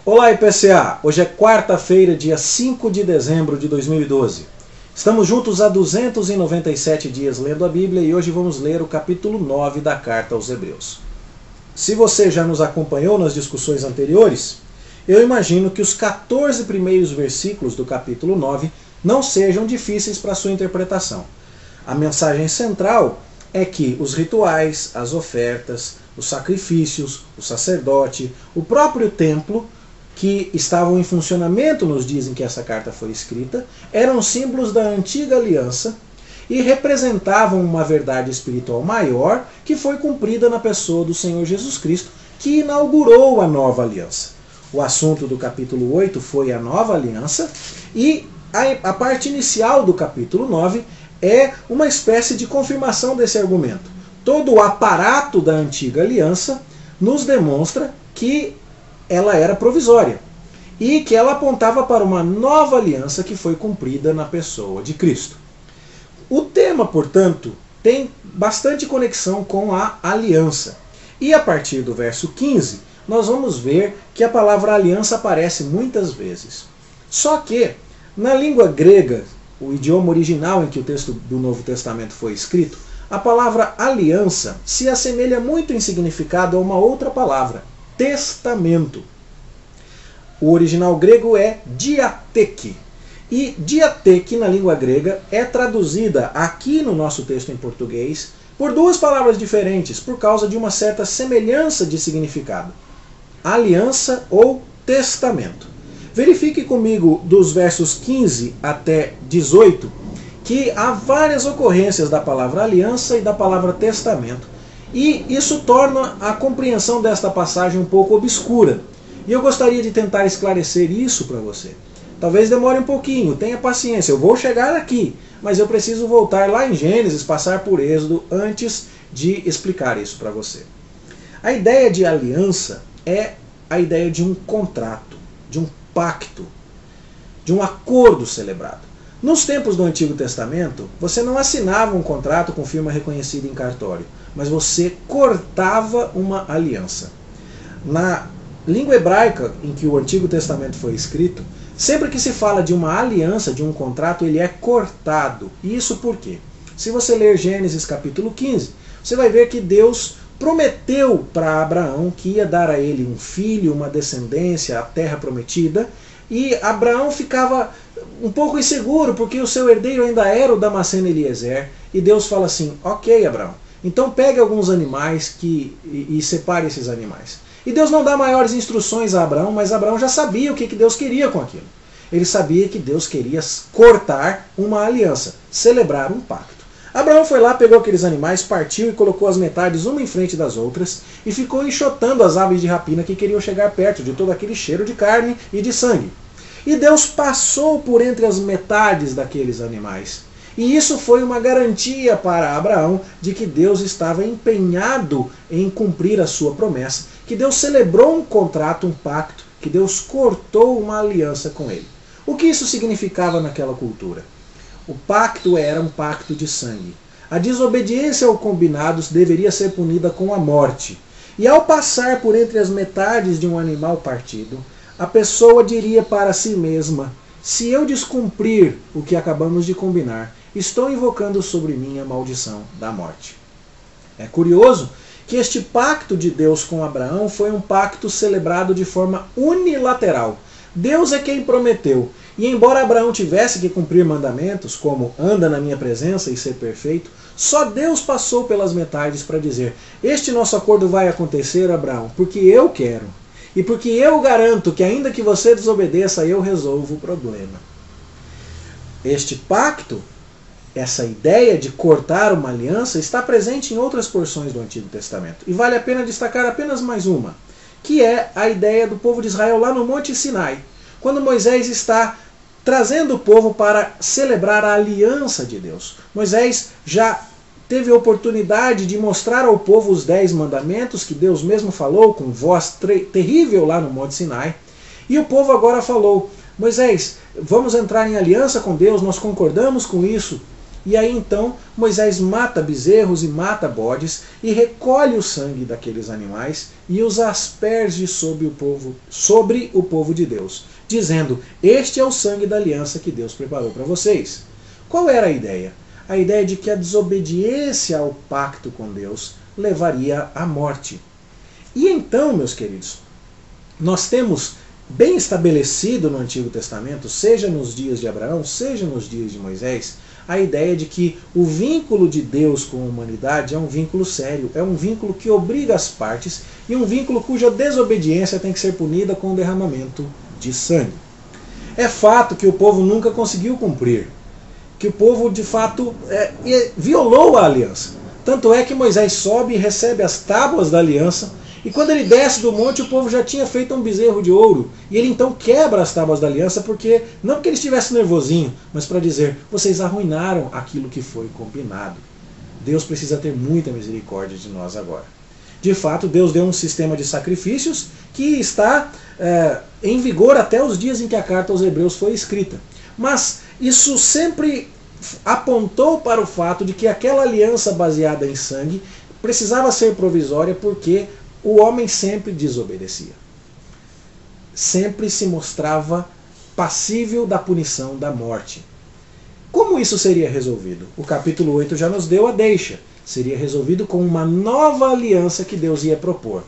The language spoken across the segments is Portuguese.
Olá IPCA, hoje é quarta-feira, dia 5 de dezembro de 2012. Estamos juntos há 297 dias lendo a Bíblia e hoje vamos ler o capítulo 9 da carta aos Hebreus. Se você já nos acompanhou nas discussões anteriores, eu imagino que os 14 primeiros versículos do capítulo 9 não sejam difíceis para sua interpretação. A mensagem central é que os rituais, as ofertas, os sacrifícios, o sacerdote, o próprio templo, que estavam em funcionamento nos dias em que essa carta foi escrita, eram símbolos da antiga aliança e representavam uma verdade espiritual maior que foi cumprida na pessoa do Senhor Jesus Cristo, que inaugurou a nova aliança. O assunto do capítulo 8 foi a nova aliança e a parte inicial do capítulo 9 é uma espécie de confirmação desse argumento. Todo o aparato da antiga aliança nos demonstra que ela era provisória e que ela apontava para uma nova aliança que foi cumprida na pessoa de Cristo. O tema, portanto, tem bastante conexão com a aliança. E a partir do verso 15, nós vamos ver que a palavra aliança aparece muitas vezes. Só que, na língua grega, o idioma original em que o texto do Novo Testamento foi escrito, a palavra aliança se assemelha muito em significado a uma outra palavra, testamento. O original grego é diateque. E diateque na língua grega é traduzida aqui no nosso texto em português por duas palavras diferentes por causa de uma certa semelhança de significado. Aliança ou testamento. Verifique comigo dos versos 15 até 18 que há várias ocorrências da palavra aliança e da palavra testamento. E isso torna a compreensão desta passagem um pouco obscura. E eu gostaria de tentar esclarecer isso para você. Talvez demore um pouquinho, tenha paciência, eu vou chegar aqui, mas eu preciso voltar lá em Gênesis, passar por Êxodo, antes de explicar isso para você. A ideia de aliança é a ideia de um contrato, de um pacto, de um acordo celebrado. Nos tempos do Antigo Testamento, você não assinava um contrato com firma reconhecida em cartório, mas você cortava uma aliança. Na língua hebraica em que o Antigo Testamento foi escrito, sempre que se fala de uma aliança, de um contrato, ele é cortado. E isso por quê? Se você ler Gênesis capítulo 15, você vai ver que Deus prometeu para Abraão que ia dar a ele um filho, uma descendência, a terra prometida, e Abraão ficava um pouco inseguro, porque o seu herdeiro ainda era o Damasceno Eliezer, e Deus fala assim, ok Abraão, então pegue alguns animais e separe esses animais. E Deus não dá maiores instruções a Abraão, mas Abraão já sabia o que Deus queria com aquilo. Ele sabia que Deus queria cortar uma aliança, celebrar um pacto. Abraão foi lá, pegou aqueles animais, partiu e colocou as metades uma em frente das outras e ficou enxotando as aves de rapina que queriam chegar perto de todo aquele cheiro de carne e de sangue. E Deus passou por entre as metades daqueles animais. E isso foi uma garantia para Abraão de que Deus estava empenhado em cumprir a sua promessa, que Deus celebrou um contrato, um pacto, que Deus cortou uma aliança com ele. O que isso significava naquela cultura? O pacto era um pacto de sangue. A desobediência ao combinado deveria ser punida com a morte. E ao passar por entre as metades de um animal partido, a pessoa diria para si mesma, se eu descumprir o que acabamos de combinar, estou invocando sobre mim a maldição da morte. É curioso que este pacto de Deus com Abraão foi um pacto celebrado de forma unilateral. Deus é quem prometeu. E embora Abraão tivesse que cumprir mandamentos, como anda na minha presença e ser perfeito, só Deus passou pelas metades para dizer, este nosso acordo vai acontecer, Abraão, porque eu quero. E porque eu garanto que ainda que você desobedeça, eu resolvo o problema. Este pacto, essa ideia de cortar uma aliança, está presente em outras porções do Antigo Testamento. E vale a pena destacar apenas mais uma, que é a ideia do povo de Israel lá no Monte Sinai, quando Moisés está trazendo o povo para celebrar a aliança de Deus. Moisés já teve a oportunidade de mostrar ao povo os 10 mandamentos que Deus mesmo falou com voz terrível lá no Monte Sinai. E o povo agora falou, Moisés, vamos entrar em aliança com Deus, nós concordamos com isso. E aí então Moisés mata bezerros e mata bodes e recolhe o sangue daqueles animais e os asperge sobre o povo de Deus, dizendo: este é o sangue da aliança que Deus preparou para vocês. Qual era a ideia? A ideia de que a desobediência ao pacto com Deus levaria à morte. E então, meus queridos, nós temos bem estabelecido no Antigo Testamento, seja nos dias de Abraão, seja nos dias de Moisés, a ideia de que o vínculo de Deus com a humanidade é um vínculo sério, é um vínculo que obriga as partes e um vínculo cuja desobediência tem que ser punida com o derramamento de sangue. É fato que o povo nunca conseguiu cumprir, que o povo de fato violou a aliança. Tanto é que Moisés sobe e recebe as tábuas da aliança, e quando ele desce do monte, o povo já tinha feito um bezerro de ouro. E ele então quebra as tábuas da aliança, não porque ele estivesse nervosinho, mas para dizer: vocês arruinaram aquilo que foi combinado. Deus precisa ter muita misericórdia de nós agora. De fato, Deus deu um sistema de sacrifícios que está em vigor até os dias em que a carta aos Hebreus foi escrita. Mas isso sempre apontou para o fato de que aquela aliança baseada em sangue precisava ser provisória, porque o homem sempre desobedecia. Sempre se mostrava passível da punição da morte. Como isso seria resolvido? O capítulo 8 já nos deu a deixa. Seria resolvido com uma nova aliança que Deus ia propor.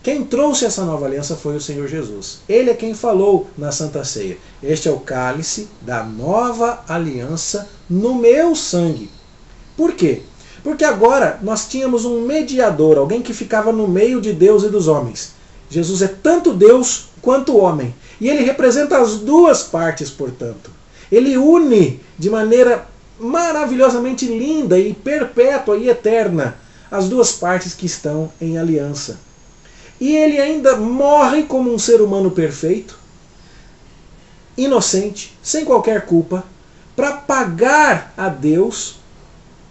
Quem trouxe essa nova aliança foi o Senhor Jesus. Ele é quem falou na Santa Ceia: este é o cálice da nova aliança no meu sangue. Por quê? Porque agora nós tínhamos um mediador, alguém que ficava no meio de Deus e dos homens. Jesus é tanto Deus quanto homem. E ele representa as duas partes, portanto. Ele une de maneira maravilhosamente linda e perpétua e eterna as duas partes que estão em aliança. E ele ainda morre como um ser humano perfeito, inocente, sem qualquer culpa, para pagar a Deus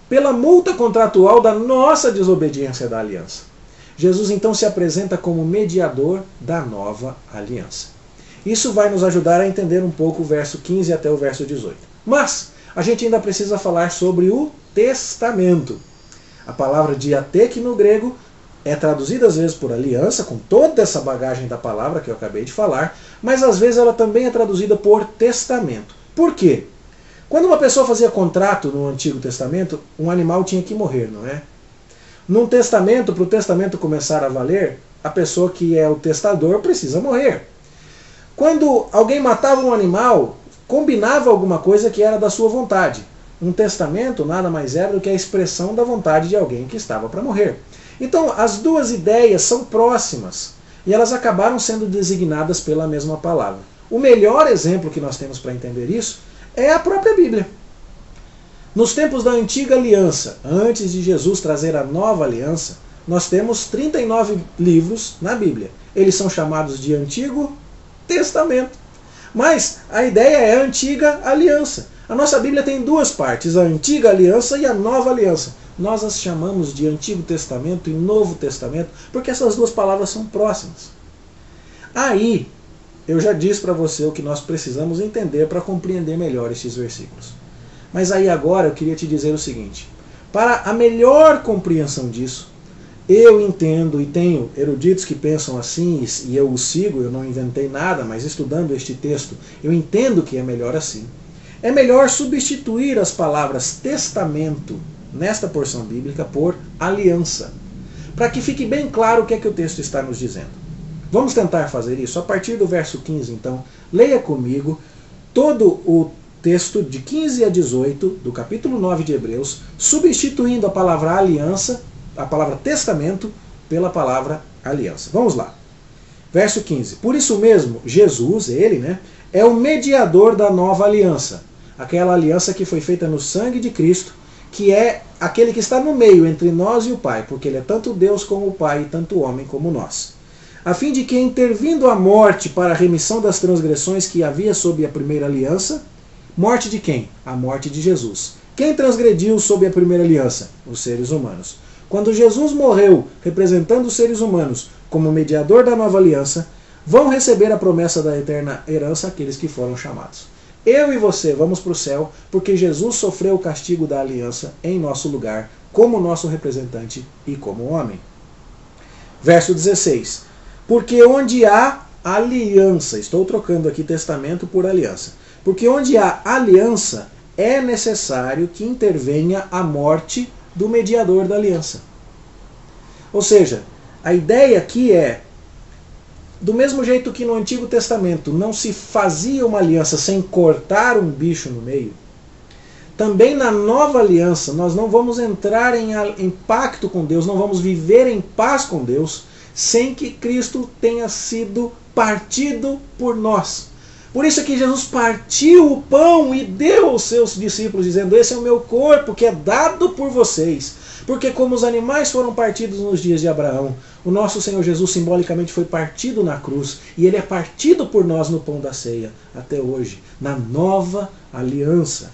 pela multa contratual da nossa desobediência da aliança. Jesus então se apresenta como mediador da nova aliança. Isso vai nos ajudar a entender um pouco o verso 15 até o verso 18. Mas a gente ainda precisa falar sobre o testamento. A palavra diateque no grego é traduzida às vezes por aliança, com toda essa bagagem da palavra que eu acabei de falar, mas às vezes ela também é traduzida por testamento. Por quê? Quando uma pessoa fazia contrato no Antigo Testamento, um animal tinha que morrer, não é? Num testamento, para o testamento começar a valer, a pessoa que é o testador precisa morrer. Quando alguém matava um animal, combinava alguma coisa que era da sua vontade. Um testamento nada mais era do que a expressão da vontade de alguém que estava para morrer. Então, as duas ideias são próximas e elas acabaram sendo designadas pela mesma palavra. O melhor exemplo que nós temos para entender isso é a própria Bíblia. Nos tempos da antiga aliança, antes de Jesus trazer a nova aliança, nós temos 39 livros na Bíblia. Eles são chamados de Antigo Testamento. Mas a ideia é a antiga aliança. A nossa Bíblia tem duas partes, a antiga aliança e a nova aliança. Nós as chamamos de Antigo Testamento e Novo Testamento, porque essas duas palavras são próximas. Aí, eu já disse para você o que nós precisamos entender para compreender melhor estes versículos. Mas aí agora eu queria te dizer o seguinte: para a melhor compreensão disso, eu entendo e tenho eruditos que pensam assim, e eu os sigo, eu não inventei nada, mas estudando este texto, eu entendo que é melhor assim. É melhor substituir as palavras testamento nesta porção bíblica por aliança, para que fique bem claro o que é que o texto está nos dizendo. Vamos tentar fazer isso a partir do verso 15, então. Leia comigo todo o texto de 15 a 18 do capítulo 9 de Hebreus, substituindo a palavra aliança, a palavra testamento, pela palavra aliança. Vamos lá. Verso 15. Por isso mesmo, Jesus, ele, é o mediador da nova aliança. Aquela aliança que foi feita no sangue de Cristo, que é aquele que está no meio entre nós e o Pai, porque ele é tanto Deus como o Pai e tanto homem como nós. A fim de que, intervindo a morte para a remissão das transgressões que havia sob a primeira aliança, morte de quem? A morte de Jesus. Quem transgrediu sob a primeira aliança? Os seres humanos. Quando Jesus morreu, representando os seres humanos como mediador da nova aliança, vão receber a promessa da eterna herança aqueles que foram chamados. eu e você vamos para o céu porque Jesus sofreu o castigo da aliança em nosso lugar, como nosso representante e como homem. Verso 16. Porque onde há aliança, estou trocando aqui testamento por aliança, porque onde há aliança é necessário que intervenha a morte do mediador da aliança. Ou seja, a ideia aqui é, do mesmo jeito que no Antigo Testamento não se fazia uma aliança sem cortar um bicho no meio, também na nova aliança nós não vamos entrar em pacto com Deus, não vamos viver em paz com Deus, sem que Cristo tenha sido partido por nós. Por isso que Jesus partiu o pão e deu aos seus discípulos, dizendo, esse é o meu corpo que é dado por vocês. Porque como os animais foram partidos nos dias de Abraão, o nosso Senhor Jesus simbolicamente foi partido na cruz, e ele é partido por nós no pão da ceia, até hoje, na nova aliança.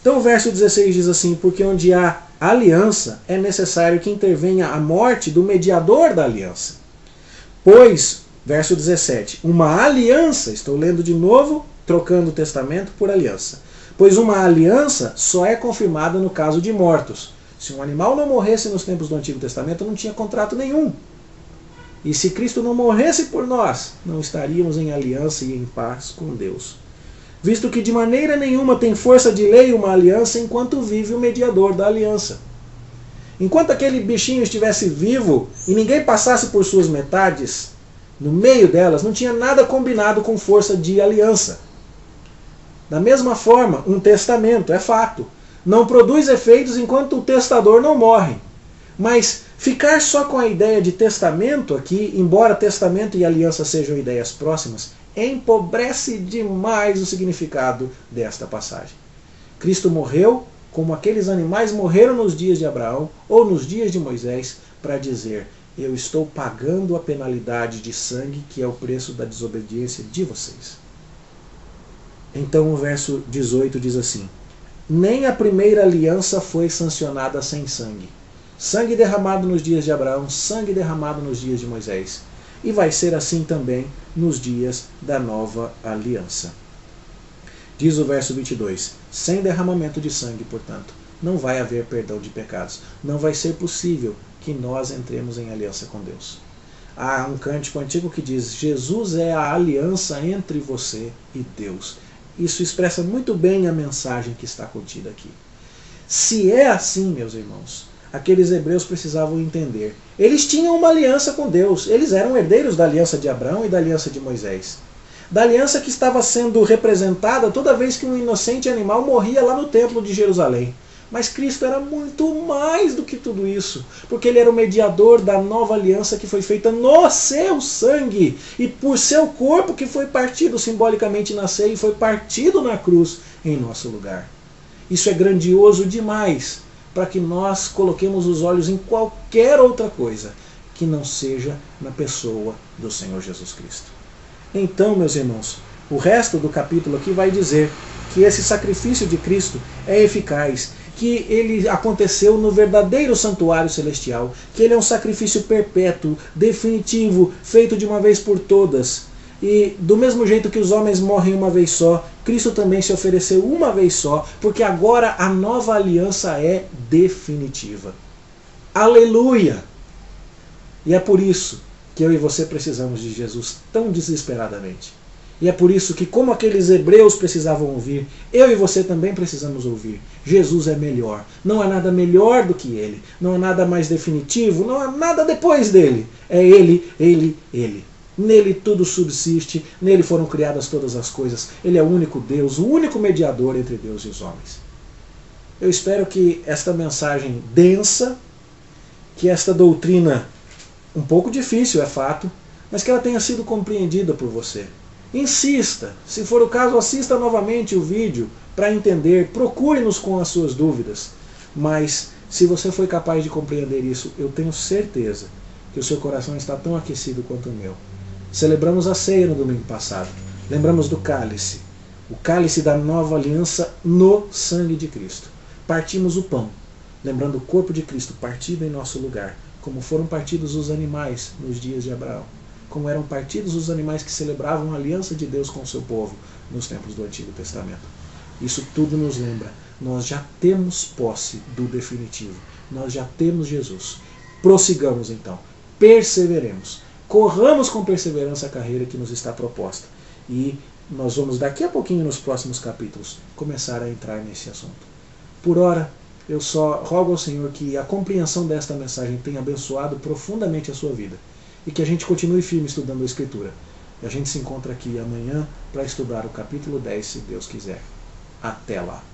Então o verso 16 diz assim, porque onde há aliança é necessário que intervenha a morte do mediador da aliança. Pois, verso 17, uma aliança, estou lendo de novo, trocando o testamento por aliança. Pois uma aliança só é confirmada no caso de mortos. Se um animal não morresse nos tempos do Antigo Testamento, não tinha contrato nenhum. E se Cristo não morresse por nós, não estaríamos em aliança e em paz com Deus. Visto que de maneira nenhuma tem força de lei uma aliança enquanto vive o mediador da aliança. Enquanto aquele bichinho estivesse vivo e ninguém passasse por suas metades, no meio delas não tinha nada combinado com força de aliança. Da mesma forma, um testamento, é fato, não produz efeitos enquanto o testador não morre. Mas ficar só com a ideia de testamento aqui, embora testamento e aliança sejam ideias próximas, empobrece demais o significado desta passagem. Cristo morreu como aqueles animais morreram nos dias de Abraão ou nos dias de Moisés, para dizer, eu estou pagando a penalidade de sangue que é o preço da desobediência de vocês. Então o verso 18 diz assim, nem a primeira aliança foi sancionada sem sangue. Sangue derramado nos dias de Abraão, sangue derramado nos dias de Moisés. E vai ser assim também nos dias da nova aliança. Diz o verso 22, sem derramamento de sangue, portanto, não vai haver perdão de pecados. Não vai ser possível que nós entremos em aliança com Deus. Há um cântico antigo que diz, Jesus é a aliança entre você e Deus. Isso expressa muito bem a mensagem que está contida aqui. Se é assim, meus irmãos, aqueles hebreus precisavam entender. Eles tinham uma aliança com Deus. Eles eram herdeiros da aliança de Abraão e da aliança de Moisés. Da aliança que estava sendo representada toda vez que um inocente animal morria lá no templo de Jerusalém. Mas Cristo era muito mais do que tudo isso, porque ele era o mediador da nova aliança que foi feita no seu sangue e por seu corpo que foi partido simbolicamente na ceia e foi partido na cruz em nosso lugar. Isso é grandioso demais para que nós coloquemos os olhos em qualquer outra coisa que não seja na pessoa do Senhor Jesus Cristo. Então, meus irmãos, o resto do capítulo aqui vai dizer que esse sacrifício de Cristo é eficaz, que ele aconteceu no verdadeiro santuário celestial, que ele é um sacrifício perpétuo, definitivo, feito de uma vez por todas. E do mesmo jeito que os homens morrem uma vez só, Cristo também se ofereceu uma vez só, porque agora a nova aliança é definitiva. Aleluia! E é por isso que eu e você precisamos de Jesus tão desesperadamente. E é por isso que, como aqueles hebreus precisavam ouvir, eu e você também precisamos ouvir. Jesus é melhor. Não há nada melhor do que Ele. Não há nada mais definitivo. Não há nada depois dele. É Ele, Ele, Ele. Nele tudo subsiste. Nele foram criadas todas as coisas. Ele é o único Deus, o único mediador entre Deus e os homens. Eu espero que esta mensagem densa, que esta doutrina um pouco difícil, é fato, mas que ela tenha sido compreendida por você. Insista, se for o caso, assista novamente o vídeo para entender, procure-nos com as suas dúvidas. Mas se você foi capaz de compreender isso, eu tenho certeza que o seu coração está tão aquecido quanto o meu. Celebramos a ceia no domingo passado, lembramos do cálice, o cálice da nova aliança no sangue de Cristo. Partimos o pão, lembrando o corpo de Cristo partido em nosso lugar, como foram partidos os animais nos dias de Abraão. como eram partidos os animais que celebravam a aliança de Deus com o seu povo nos tempos do Antigo Testamento. Isso tudo nos lembra, nós já temos posse do definitivo, nós já temos Jesus. Prossigamos então, perseveremos, corramos com perseverança a carreira que nos está proposta. E nós vamos daqui a pouquinho, nos próximos capítulos, começar a entrar nesse assunto. Por ora, eu só rogo ao Senhor que a compreensão desta mensagem tenha abençoado profundamente a sua vida e que a gente continue firme estudando a Escritura. E a gente se encontra aqui amanhã para estudar o capítulo 10, se Deus quiser. Até lá!